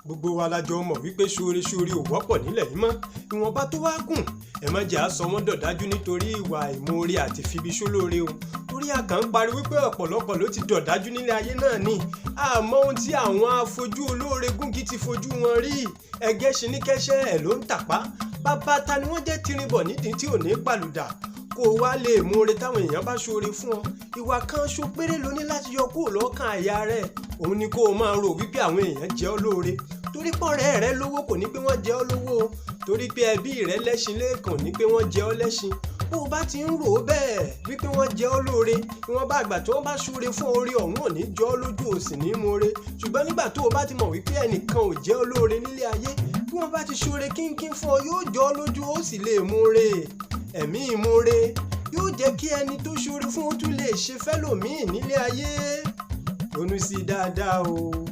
gbogbo wa la jọ mọ̀ wípé ṣoore ò wọ́pọ̀ nílẹ̀ yìí mọ́. Ìwọ̀nba tó wá kùn ẹ má jẹ́ àsọ wọ́n dọ̀dájú nítorí ìwà ìmoore àti fibiṣólóore o. Torí àkàn ń parí wípé ọ̀pọ̀lọpọ̀ ló ti dọ̀dájú nílé ayé náà ni. Àmọ́ ohun tí àwọn afojú olóore gúngi ti fojú wọn rí. Ẹgẹ́ ṣiníkẹ́ṣẹ́ ẹ̀ ló ń tàpá. Bàbá ta ni wọ́n jẹ́ tirinbọ̀ nídìí tí ò ní pàlùdà. Kó o wá lè moore táwọn èèyàn bá ṣoore fún ọ. Ìwà kan ṣo péré ló ní láti yọ kúrò lọ́kàn àyà rẹ̀. Òun ni kó o máa rò wípé àwọn èèyàn jẹ́ ọ́ lóore. Torí pọ̀rẹ́ rẹ lówó kò ní pé wọ́n jẹ́ ọ́ lówó. Torí pé ẹbí rẹ lẹ́ṣin lẹ́ẹ̀kan ní pé wọ́n jẹ́ ọ́ lẹ́ṣin. Bó o bá ti ń rò ó bẹ́ẹ̀ wípé wọ́n jẹ́ ọ́ lóore, ìwọ̀nba àgbà tí wọ́n bá ṣoore fún oore ọ̀hún ò ní jọ́ ọ́ lójú ò sì ní moore. Ṣùgbọ́n nígbà tó o bá ti mọ̀ wípé ẹnìkan ò jẹ́ ọ́ lóore nílé ayé, bí wọ́n bá ti ṣoore kínkín fún ọ yóò jọ́ ọ́ lójú ó sì lè moore. Ẹ̀mí ìmoore yóò jẹ́ kí ẹni tó ṣoore fún ó tún lè ṣe fẹ́lòmíì nílé ayé. Ronú sí dáadáa o.